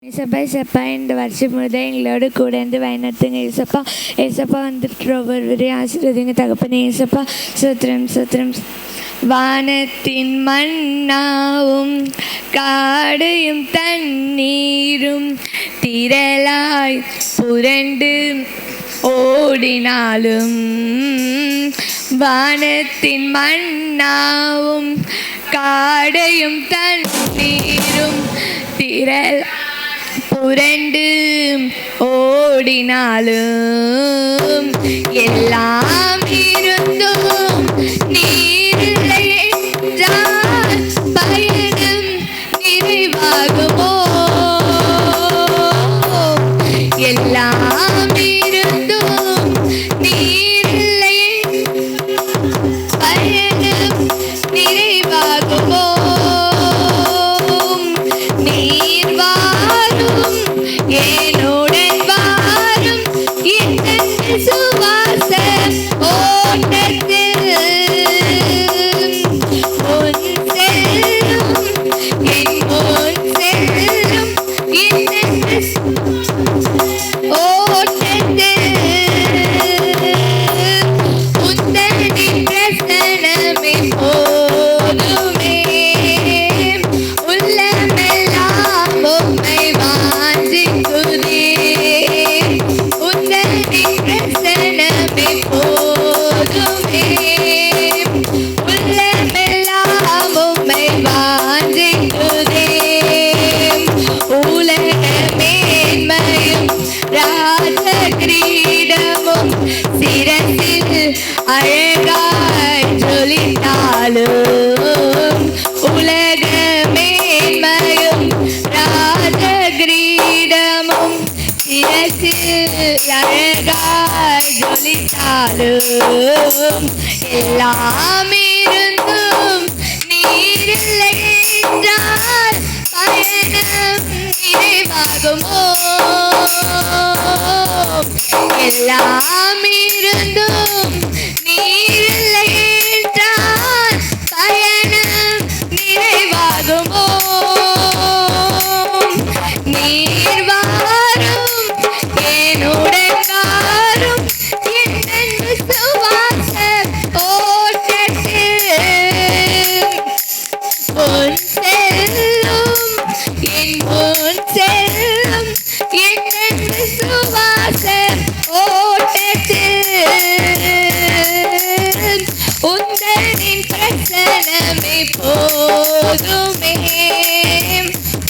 ஏசப்பா ஏசப்பா இந்த வருஷம் முழுதும் எங்களோட கூட இருந்து வழிநடத்துங்க ஏசப்பா. ஏசப்பா வந்துட்டு ஒவ்வொருவரையும் ஆசீர்வதிங்க தகப்பனே. ஏசப்பா சோத்திரம் சோத்திரம். வானத்தின் மண்ணாவும் காடையும் தண்ணீரும் திரளாய் புரண்டு ஓடினாலும், வானத்தின் மண்ணாவும் காடையும் தண்ணீரும் திரள் புரண்டு ஓடினாலும், எல்லாம் இருந்தும் நீரில்லை என்றால் பயணம் நிறைவாகுமோ? எல்லாம் இருந்தும் நீரில்லை பயணம் நிறைவாகுமோ? நீர் வாரும் என்னுடன் வாரும் இந்த சுவாச ஓட்டத்தில் முன் செல்லும் என் முன் செல்லும் இந்த ஓட்டத்தில் உந்தனின் பிரசனமே போதுமே. உள்ளமெல்லாம் உம்மை வாஞ்சிக்குதே. உந்தனின் பிரசனமே போதுமே. உள்ளமெல்லாம் உம்மை வாஞ்சிக்குதே. உலக மேன்மையும் ராஜ கிரீடமும் சிரசில் அழகாய் ஜொலித்தாலும், உலக மேன்மையும் ராஜ கிரீடமும் சிரசில் அழகாய் ஜொலித்தாலும், எல்லாம் இருந்தும் நீரில்லை என்றால் பயணம் நிறைவாகுமோ? எல்லாம் இருந்தும் நீரில்லை என்றால் பயணம் நிறைவாகுமோ? நீர் வாரும் என்னுடன் வாரும் இந்த சுவாச ஓட்டத்தில் முன் செல்லும் என் முன் செல்லும் இந்த சுவாச ஓட்டத்தில் உந்தனின் பிரசனமே போதுமே.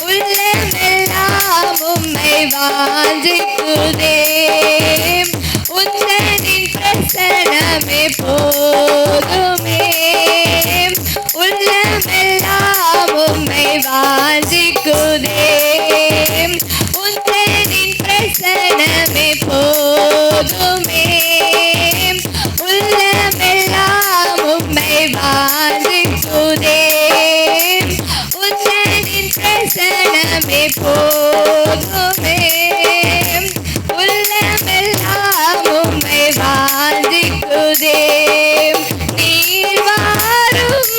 உள்ளமெல்லாம் உம்மை வாஞ்சிக்குதே. உந்தனின் பிரசனமே போதுமே. உள்ளமெல்லாம் உம்மை வாஞ்சிக்குதே. உந்தனின் பிரசனமே போதுமே. உள்ளமெல்லாம் உம்மை வாஞ்சிக்குதே. உந்தனின் பிரசனமே போதுமே. உள்ளமெல்லாம் உம்மை வாஞ்சிக்குதே. நீர் வாரும்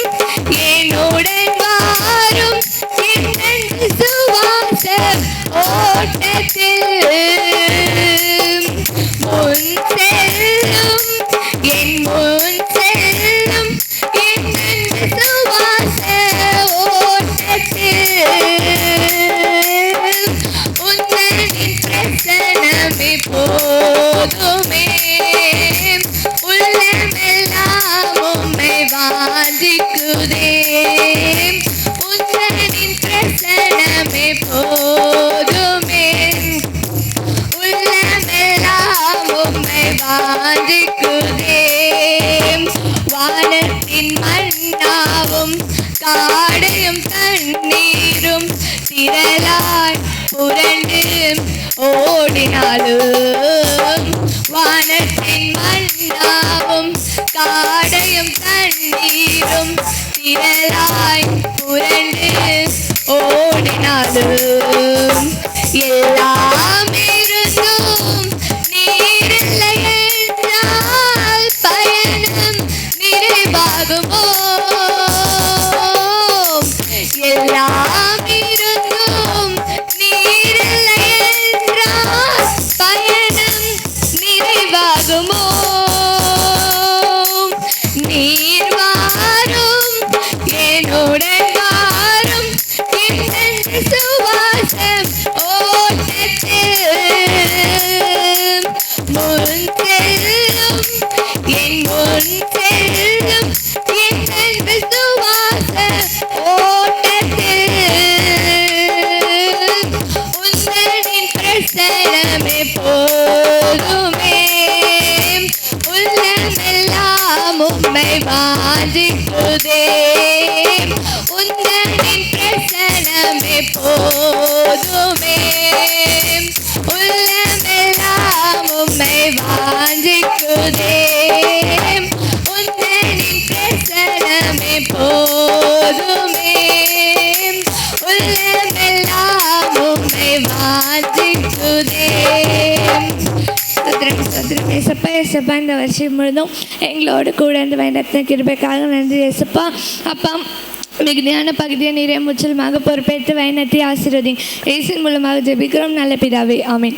என்னுடன் வாரும் இந்த சுவாச ஓட்டத்தில் முன் செல்லும் என் முன் செல்லும் இந்த சுவாச ஓட்டத்தில் உந்தனின் பிரசனமே போதுமே. உள்ளமெல்லாம் உம்மை வாஞ்சிக்குதே. உந்தனின் பிரசனமே போதுமே. உள்ளமெல்லாம் உம்மை வாஞ்சிக்குதே. வானத்தின் மண்ணாவும் காடையும் தண்ணீரும் திரளாய் புரண்டு ஓடினாலும், வானத்தின் மண்ணாவும் காடையும் தண்ணீரும் திரளாய் புரண்டு ஓடினாலும், எல்லாம் இருந்தும் நீரில்லை என்றால் பயணம் நிறைவாகுமோ? எல்லாம் இருந்தும் நீர் வாஞ்சிக்குதே உந்தனின் பிரசனமே போதுமே உள்ளமெல்லாம் உம்மை வாஞ்சிக்குதே உந்தனின் பிரசனமே போதுமே உள்ளமெல்லாம் உம்மை வாஞ்சிக்குதே. ஏசப்பா ஏசப்பா இந்த வருஷம் முழுதும் எங்களோடு கூட இந்த வேண்டத்தின் கிருபைக்காக நன்றி ஏசப்பா. அப்பா மிகுதியான பகுதியை நீரே முற்றிலுமாக பொறுப்பேற்று வைணத்தை ஆசீர்வதிங்க. இயேசுவின் மூலமாக ஜெபிக்கிறோம் நல்ல பிதாவே, ஆமென்.